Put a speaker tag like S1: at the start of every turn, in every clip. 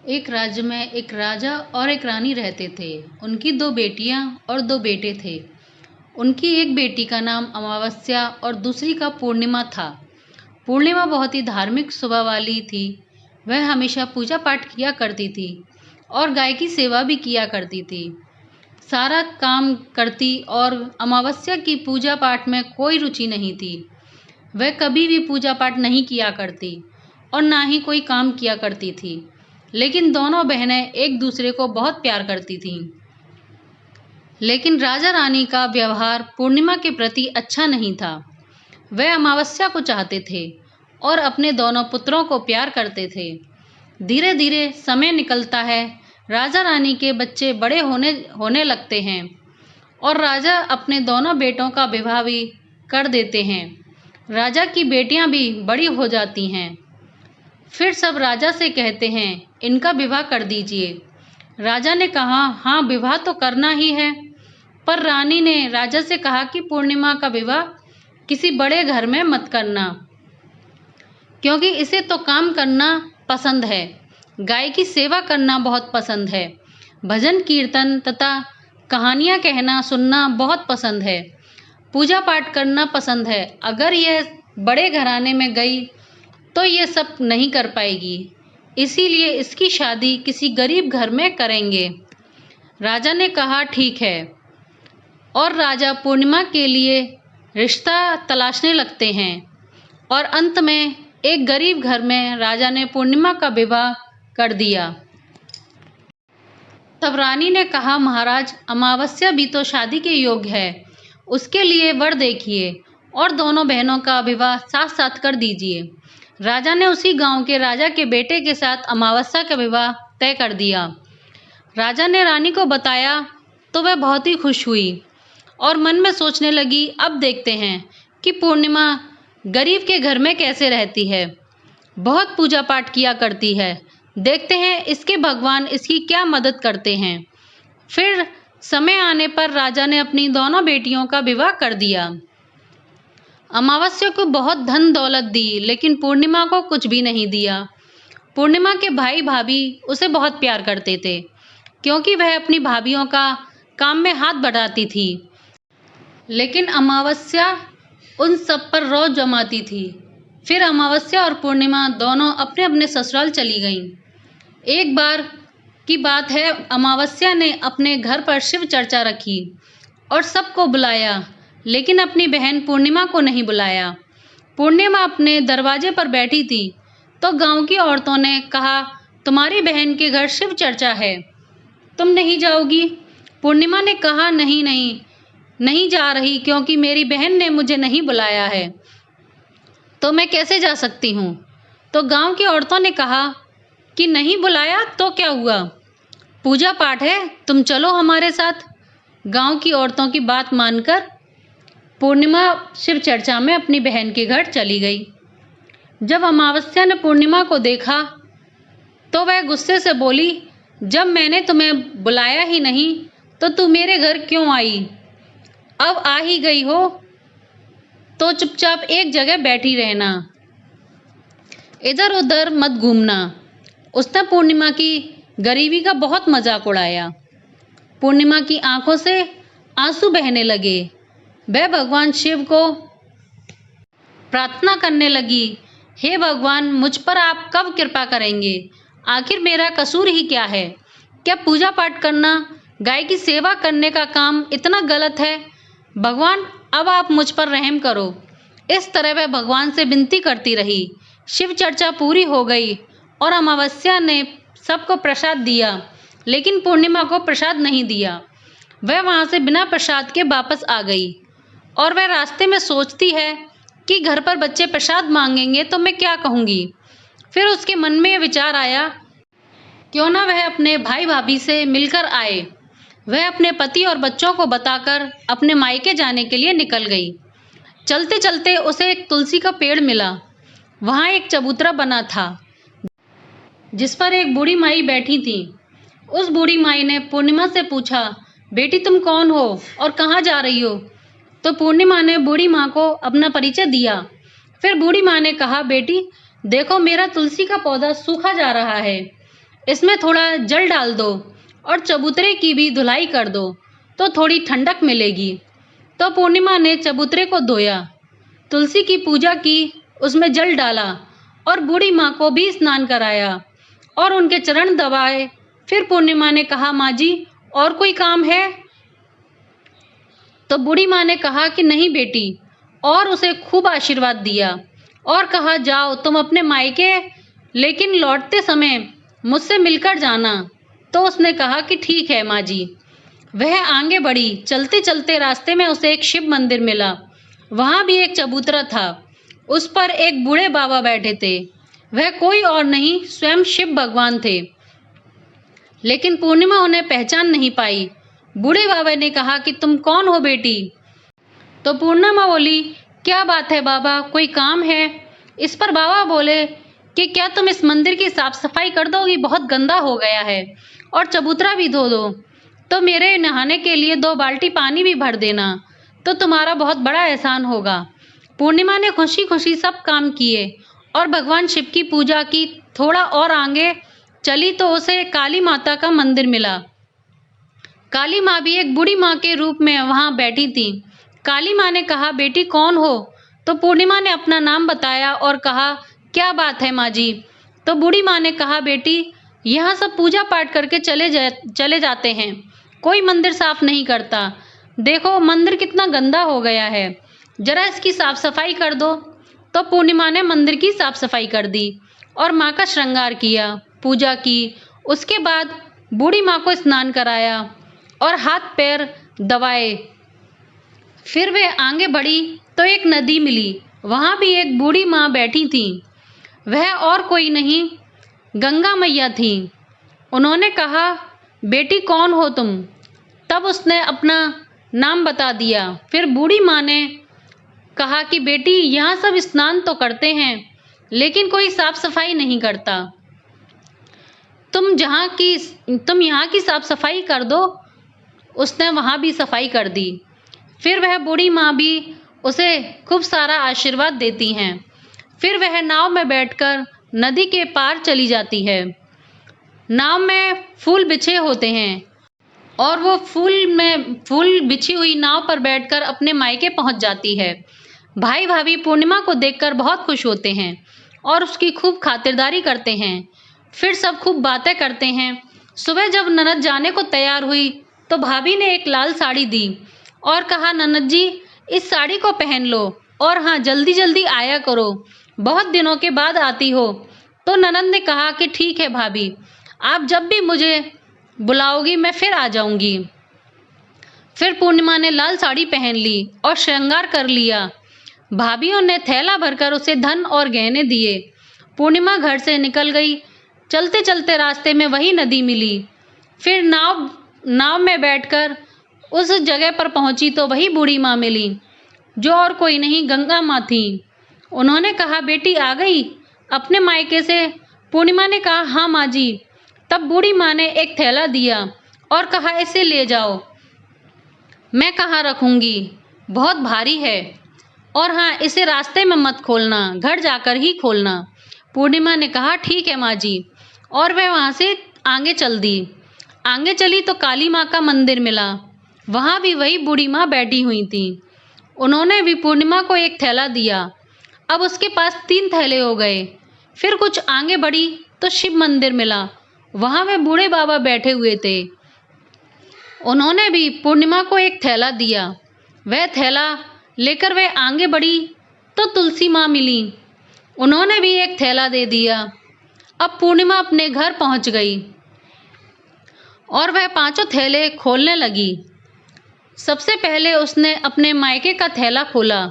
S1: एक राज्य में एक राजा और एक रानी रहते थे। उनकी 2 बेटियां और 2 बेटे थे। उनकी एक बेटी का नाम अमावस्या और दूसरी का पूर्णिमा था। पूर्णिमा बहुत ही धार्मिक स्वभाव वाली थी। वह हमेशा पूजा पाठ किया करती थी और गाय की सेवा भी किया करती थी। सारा काम करती और अमावस्या की पूजा पाठ में कोई रुचि नहीं थी। वह कभी भी पूजा पाठ नहीं किया करती और ना ही कोई काम किया करती थी। लेकिन दोनों बहनें एक दूसरे को बहुत प्यार करती थीं। लेकिन राजा रानी का व्यवहार पूर्णिमा के प्रति अच्छा नहीं था। वह अमावस्या को चाहते थे और अपने दोनों पुत्रों को प्यार करते थे। धीरे धीरे समय निकलता है। राजा रानी के बच्चे बड़े होने लगते हैं और राजा अपने दोनों बेटों का विवाह भी कर देते हैं। राजा की बेटियां भी बड़ी हो जाती हैं। फिर सब राजा से कहते हैं, इनका विवाह कर दीजिए। राजा ने कहा, हाँ, विवाह तो करना ही है। पर रानी ने राजा से कहा कि पूर्णिमा का विवाह किसी बड़े घर में मत करना, क्योंकि इसे तो काम करना पसंद है, गाय की सेवा करना बहुत पसंद है, भजन कीर्तन तथा कहानियाँ कहना सुनना बहुत पसंद है, पूजा पाठ करना पसंद है। अगर यह बड़े घराने में गई तो ये सब नहीं कर पाएगी, इसीलिए इसकी शादी किसी गरीब घर में करेंगे। राजा ने कहा, ठीक है। और राजा पूर्णिमा के लिए रिश्ता तलाशने लगते हैं और अंत में एक गरीब घर में राजा ने पूर्णिमा का विवाह कर दिया। तब रानी ने कहा, महाराज, अमावस्या भी तो शादी के योग्य है, उसके लिए वर देखिए और दोनों बहनों का विवाह साथ साथ कर दीजिए। राजा ने उसी गांव के राजा के बेटे के साथ अमावस्या का विवाह तय कर दिया। राजा ने रानी को बताया तो वह बहुत ही खुश हुई और मन में सोचने लगी, अब देखते हैं कि पूर्णिमा गरीब के घर में कैसे रहती है, बहुत पूजा पाठ किया करती है, देखते हैं इसके भगवान इसकी क्या मदद करते हैं। फिर समय आने पर राजा ने अपनी दोनों बेटियों का विवाह कर दिया। अमावस्या को बहुत धन दौलत दी, लेकिन पूर्णिमा को कुछ भी नहीं दिया। पूर्णिमा के भाई भाभी उसे बहुत प्यार करते थे, क्योंकि वह अपनी भाभियों का काम में हाथ बढ़ाती थी। लेकिन अमावस्या उन सब पर रोज जमाती थी। फिर अमावस्या और पूर्णिमा दोनों अपने अपने ससुराल चली गईं। एक बार की बात है, अमावस्या ने अपने घर पर शिव चर्चा रखी और सबको बुलाया, लेकिन अपनी बहन पूर्णिमा को नहीं बुलाया। पूर्णिमा अपने दरवाजे पर बैठी थी तो गांव की औरतों ने कहा, तुम्हारी बहन के घर शिव चर्चा है, तुम नहीं जाओगी? पूर्णिमा ने कहा, नहीं जा रही, क्योंकि मेरी बहन ने मुझे नहीं बुलाया है, तो मैं कैसे जा सकती हूँ? तो गांव की औरतों ने कहा कि नहीं बुलाया तो क्या हुआ, पूजा पाठ है, तुम चलो हमारे साथ। गांव की औरतों की बात मानकर पूर्णिमा शिव चर्चा में अपनी बहन के घर चली गई। जब अमावस्या ने पूर्णिमा को देखा तो वह गुस्से से बोली, जब मैंने तुम्हें बुलाया ही नहीं तो तू मेरे घर क्यों आई? अब आ ही गई हो तो चुपचाप एक जगह बैठी रहना, इधर उधर मत घूमना। उसने पूर्णिमा की गरीबी का बहुत मजाक उड़ाया। पूर्णिमा की आंखों से आंसू बहने लगे। वह भगवान शिव को प्रार्थना करने लगी, हे भगवान, मुझ पर आप कब कृपा करेंगे? आखिर मेरा कसूर ही क्या है? क्या पूजा पाठ करना, गाय की सेवा करने का काम इतना गलत है? भगवान, अब आप मुझ पर रहम करो। इस तरह वह भगवान से विनती करती रही। शिव चर्चा पूरी हो गई और अमावस्या ने सबको प्रसाद दिया, लेकिन पूर्णिमा को प्रसाद नहीं दिया। वह वहाँ से बिना प्रसाद के वापस आ गई और वह रास्ते में सोचती है कि घर पर बच्चे प्रसाद मांगेंगे तो मैं क्या कहूँगी। फिर उसके मन में यह विचार आया, क्यों ना वह अपने भाई भाभी से मिलकर आए। वह अपने पति और बच्चों को बताकर अपने मायके जाने के लिए निकल गई। चलते चलते उसे एक तुलसी का पेड़ मिला। वहाँ एक चबूतरा बना था जिस पर एक बूढ़ी माई बैठी थी। उस बूढ़ी माई ने पूर्णिमा से पूछा, बेटी तुम कौन हो और कहाँ जा रही हो? तो पूर्णिमा ने बूढ़ी माँ को अपना परिचय दिया। फिर बूढ़ी माँ ने कहा, बेटी देखो, मेरा तुलसी का पौधा सूखा जा रहा है, इसमें थोड़ा जल डाल दो और चबूतरे की भी धुलाई कर दो तो थोड़ी ठंडक मिलेगी। तो पूर्णिमा ने चबूतरे को धोया, तुलसी की पूजा की, उसमें जल डाला और बूढ़ी माँ को भी स्नान कराया और उनके चरण दबाए। फिर पूर्णिमा ने कहा, माँ जी और कोई काम है? तो बूढ़ी माँ ने कहा कि नहीं बेटी, और उसे खूब आशीर्वाद दिया और कहा, जाओ तुम अपने मायके, लेकिन लौटते समय मुझसे मिलकर जाना। तो उसने कहा कि ठीक है माँ जी। वह आगे बढ़ी। चलते चलते रास्ते में उसे एक शिव मंदिर मिला। वहां भी एक चबूतरा था, उस पर एक बूढ़े बाबा बैठे थे। वह कोई और नहीं, स्वयं शिव भगवान थे। लेकिन पूर्णिमा उन्हें पहचान नहीं पाई। बूढ़े बाबा ने कहा कि तुम कौन हो बेटी? तो पूर्णिमा बोली, क्या बात है बाबा, कोई काम है? इस पर बाबा बोले कि क्या तुम इस मंदिर की साफ सफाई कर दोगी? बहुत गंदा हो गया है, और चबूतरा भी धो दो। तो मेरे नहाने के लिए 2 बाल्टी पानी भी भर देना, तो तुम्हारा बहुत बड़ा एहसान होगा। पूर्णिमा ने खुशी खुशी सब काम किए और भगवान शिव की पूजा की। थोड़ा और आगे चली तो उसे काली माता का मंदिर मिला। काली माँ भी एक बूढ़ी माँ के रूप में वहां बैठी थी। काली माँ ने कहा, बेटी कौन हो? तो पूर्णिमा ने अपना नाम बताया और कहा, क्या बात है माँ जी? तो बूढ़ी माँ ने कहा, बेटी यहाँ सब पूजा पाठ करके चले जाते हैं, कोई मंदिर साफ नहीं करता। देखो मंदिर कितना गंदा हो गया है, जरा इसकी साफ सफाई कर दो। तो पूर्णिमा ने मंदिर की साफ सफाई कर दी और माँ का श्रृंगार किया, पूजा की। उसके बाद बूढ़ी माँ को स्नान कराया और हाथ पैर दबाए। फिर वे आगे बढ़ी तो एक नदी मिली। वहां भी एक बूढ़ी माँ बैठी थी। वह और कोई नहीं, गंगा मैया थी। उन्होंने कहा, बेटी कौन हो तुम? तब उसने अपना नाम बता दिया। फिर बूढ़ी माँ ने कहा कि बेटी यहाँ सब स्नान तो करते हैं, लेकिन कोई साफ सफाई नहीं करता। तुम यहाँ की साफ सफाई कर दो। उसने वहाँ भी सफाई कर दी। फिर वह बूढ़ी माँ भी उसे खूब सारा आशीर्वाद देती हैं। फिर वह नाव में बैठकर नदी के पार चली जाती है। नाव में फूल बिछे होते हैं और वो फूल बिछी हुई नाव पर बैठकर अपने मायके पहुंच जाती है। भाई भाभी पूर्णिमा को देखकर बहुत खुश होते हैं और उसकी खूब खातिरदारी करते हैं। फिर सब खूब बातें करते हैं। सुबह जब ननद जाने को तैयार हुई तो भाभी ने एक लाल साड़ी दी और कहा, ननद जी इस साड़ी को पहन लो और हाँ जल्दी जल्दी आया करो, बहुत दिनों के बाद आती हो। तो ननद ने कहा कि ठीक है भाभी, आप जब भी मुझे बुलाओगी मैं फिर आ जाऊंगी। फिर पूर्णिमा ने लाल साड़ी पहन ली और श्रृंगार कर लिया। भाभियों ने थैला भरकर उसे धन और गहने दिए। पूर्णिमा घर से निकल गई। चलते चलते रास्ते में वही नदी मिली। फिर नाव में बैठकर उस जगह पर पहुंची तो वही बूढ़ी माँ मिली, जो और कोई नहीं गंगा माँ थी। उन्होंने कहा, बेटी आ गई अपने मायके से? पूर्णिमा ने कहा, हाँ माँ जी। तब बूढ़ी माँ ने एक थैला दिया और कहा, इसे ले जाओ। मैं कहाँ रखूंगी, बहुत भारी है, और हाँ इसे रास्ते में मत खोलना, घर जाकर ही खोलना। पूर्णिमा ने कहा, ठीक है माँ जी, और वह वहाँ से आगे चल दी। आगे चली तो काली माँ का मंदिर मिला। वहाँ भी वही बूढ़ी माँ बैठी हुई थी। उन्होंने भी पूर्णिमा को एक थैला दिया। अब उसके पास 3 थैले हो गए। फिर कुछ आगे बढ़ी तो शिव मंदिर मिला। वहाँ वे बूढ़े बाबा बैठे हुए थे। उन्होंने भी पूर्णिमा को एक थैला दिया। वह थैला लेकर वह आगे बढ़ी तो तुलसी माँ मिली। उन्होंने भी एक थैला दे दिया। अब पूर्णिमा अपने घर पहुंच गई और वह 5 थैले खोलने लगी। सबसे पहले उसने अपने मायके का थैला खोला।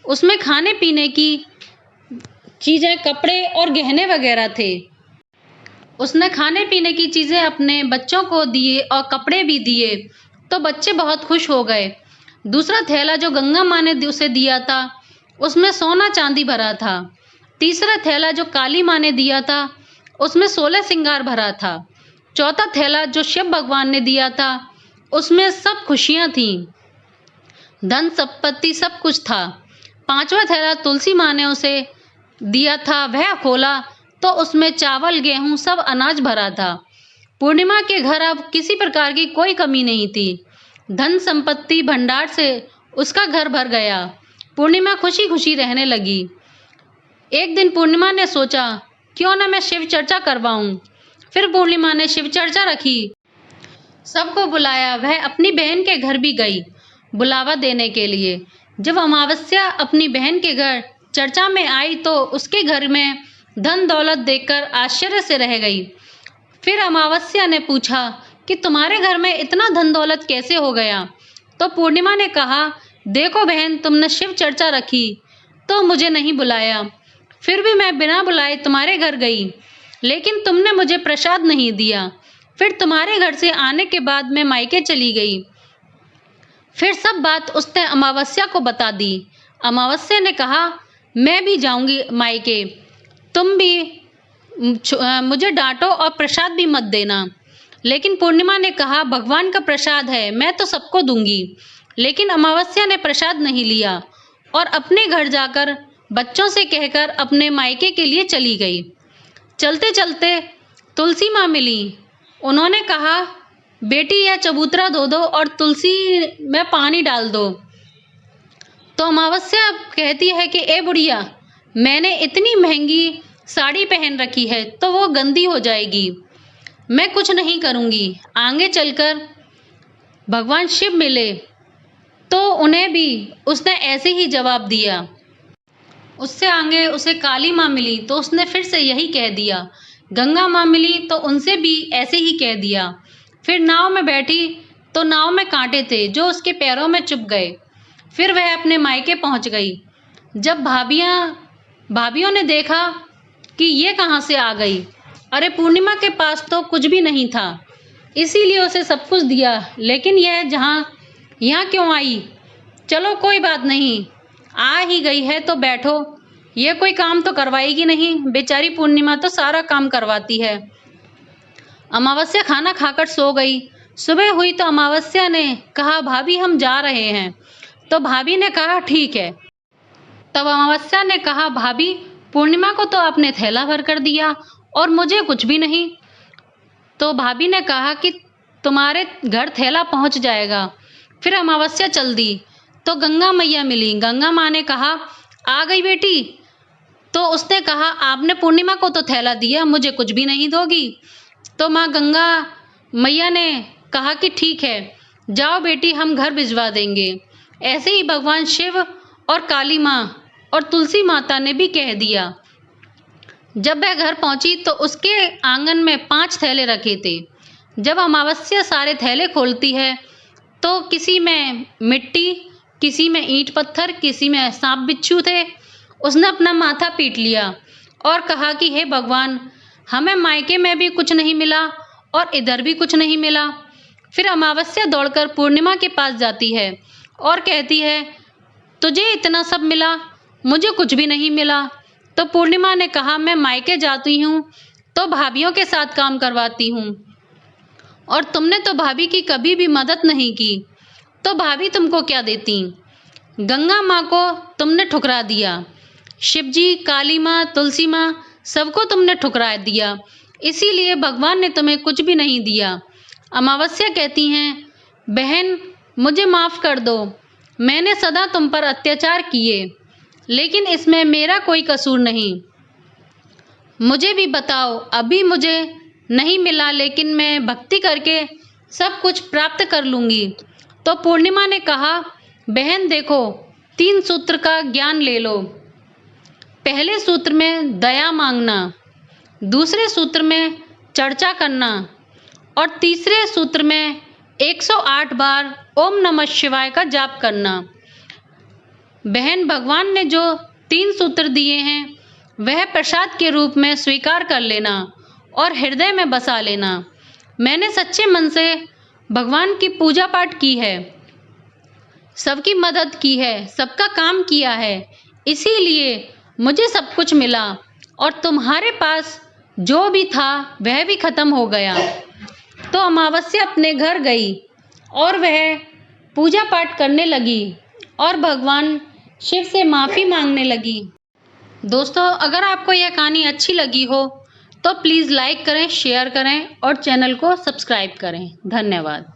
S1: उसमें खाने पीने की चीज़ें, कपड़े और गहने वगैरह थे। उसने खाने पीने की चीज़ें अपने बच्चों को दिए और कपड़े भी दिए, तो बच्चे बहुत खुश हो गए। दूसरा थैला जो गंगा माँ ने उसे दिया था, उसमें सोना चांदी भरा था। तीसरा थैला जो काली माँ ने दिया था, उसमें 16 श्रृंगार भरा था। चौथा थैला जो शिव भगवान ने दिया था, उसमें सब खुशियाँ थीं, धन संपत्ति सब कुछ था। 5वां थैला तुलसी माँ ने उसे दिया था। वह खोला तो उसमें चावल गेहूं सब अनाज भरा था। पूर्णिमा के घर अब किसी प्रकार की कोई कमी नहीं थी। धन संपत्ति भंडार से उसका घर भर गया। पूर्णिमा खुशी खुशी रहने लगी। एक दिन पूर्णिमा ने सोचा, क्यों न मैं शिव चर्चा करवाऊं। फिर पूर्णिमा ने शिव चर्चा रखी, सबको बुलाया। वह अपनी बहन के घर भी गई बुलावा देने के लिए। जब अमावस्या अपनी बहन के घर चर्चा में आई तो उसके घर में धन दौलत देखकर आश्चर्य से रह गई। फिर अमावस्या ने पूछा कि तुम्हारे घर में इतना धन दौलत कैसे हो गया। तो पूर्णिमा ने कहा, देखो बहन, तुमने शिव चर्चा रखी तो मुझे नहीं बुलाया। फिर भी मैं बिना बुलाए तुम्हारे घर गई, लेकिन तुमने मुझे प्रसाद नहीं दिया। फिर तुम्हारे घर से आने के बाद मैं मायके चली गई। फिर सब बात उसने अमावस्या को बता दी। अमावस्या ने कहा, मैं भी जाऊंगी मायके, तुम भी मुझे डांटो और प्रसाद भी मत देना। लेकिन पूर्णिमा ने कहा, भगवान का प्रसाद है, मैं तो सबको दूंगी। लेकिन अमावस्या ने प्रसाद नहीं लिया और अपने घर जाकर बच्चों से कहकर अपने मायके के लिए चली गई। चलते चलते तुलसी माँ मिली। उन्होंने कहा, बेटी यह चबूतरा धो दो और तुलसी में पानी डाल दो। तो अमावस्या कहती है कि ए बुढ़िया, मैंने इतनी महंगी साड़ी पहन रखी है तो वो गंदी हो जाएगी, मैं कुछ नहीं करूँगी। आगे चलकर भगवान शिव मिले तो उन्हें भी उसने ऐसे ही जवाब दिया। उससे आगे उसे काली माँ मिली तो उसने फिर से यही कह दिया। गंगा माँ मिली तो उनसे भी ऐसे ही कह दिया। फिर नाव में बैठी तो नाव में कांटे थे जो उसके पैरों में चुभ गए। फिर वह अपने मायके पहुंच गई। जब भाभियों ने देखा कि ये कहाँ से आ गई, अरे पूर्णिमा के पास तो कुछ भी नहीं था, इसीलिए उसे सब कुछ दिया, लेकिन यह यहाँ क्यों आई। चलो कोई बात नहीं, आ ही गई है तो बैठो, ये कोई काम तो करवाएगी नहीं। बेचारी पूर्णिमा तो सारा काम करवाती है। अमावस्या खाना खाकर सो गई। सुबह हुई तो अमावस्या ने कहा, भाभी हम जा रहे हैं। तो भाभी ने कहा, ठीक है। तब अमावस्या ने कहा, भाभी पूर्णिमा को तो आपने थैला भर कर दिया और मुझे कुछ भी नहीं। तो भाभी ने कहा कि तुम्हारे घर थैला पहुंच जाएगा। फिर अमावस्या चल दी तो गंगा मैया मिली। गंगा माँ ने कहा, आ गई बेटी। तो उसने कहा, आपने पूर्णिमा को तो थैला दिया, मुझे कुछ भी नहीं दोगी। तो माँ गंगा मैया ने कहा कि ठीक है, जाओ बेटी, हम घर भिजवा देंगे। ऐसे ही भगवान शिव और काली माँ और तुलसी माता ने भी कह दिया। जब वह घर पहुंची तो उसके आंगन में 5 थैले रखे थे। जब अमावस्या सारे थैले खोलती है तो किसी में मिट्टी, किसी में ईंट पत्थर, किसी में सांप बिच्छू थे। उसने अपना माथा पीट लिया और कहा कि हे भगवान, हमें मायके में भी कुछ नहीं मिला और इधर भी कुछ नहीं मिला। फिर अमावस्या दौड़कर पूर्णिमा के पास जाती है और कहती है, तुझे इतना सब मिला, मुझे कुछ भी नहीं मिला। तो पूर्णिमा ने कहा, मैं मायके जाती हूँ तो भाभियों के साथ काम करवाती हूँ और तुमने तो भाभी की कभी भी मदद नहीं की, तो भाभी तुमको क्या देती। गंगा माँ को तुमने ठुकरा दिया, शिवजी, काली माँ, तुलसी माँ, सबको तुमने ठुकरा दिया, इसीलिए भगवान ने तुम्हें कुछ भी नहीं दिया। अमावस्या कहती हैं, बहन मुझे माफ़ कर दो, मैंने सदा तुम पर अत्याचार किए, लेकिन इसमें मेरा कोई कसूर नहीं। मुझे भी बताओ, अभी मुझे नहीं मिला लेकिन मैं भक्ति करके सब कुछ प्राप्त कर लूँगी। तो पूर्णिमा ने कहा, बहन देखो, 3 सूत्र का ज्ञान ले लो। पहले सूत्र में दया मांगना, दूसरे सूत्र में चर्चा करना और तीसरे सूत्र में 108 बार ओम नमः शिवाय का जाप करना। बहन, भगवान ने जो 3 सूत्र दिए हैं वह प्रसाद के रूप में स्वीकार कर लेना और हृदय में बसा लेना। मैंने सच्चे मन से भगवान की पूजा पाठ की है, सबकी मदद की है, सबका काम किया है, इसीलिए मुझे सब कुछ मिला और तुम्हारे पास जो भी था वह भी खत्म हो गया। तो अमावस्या अपने घर गई और वह पूजा पाठ करने लगी और भगवान शिव से माफ़ी मांगने लगी। दोस्तों, अगर आपको यह कहानी अच्छी लगी हो तो प्लीज़ लाइक करें, शेयर करें और चैनल को सब्सक्राइब करें। धन्यवाद।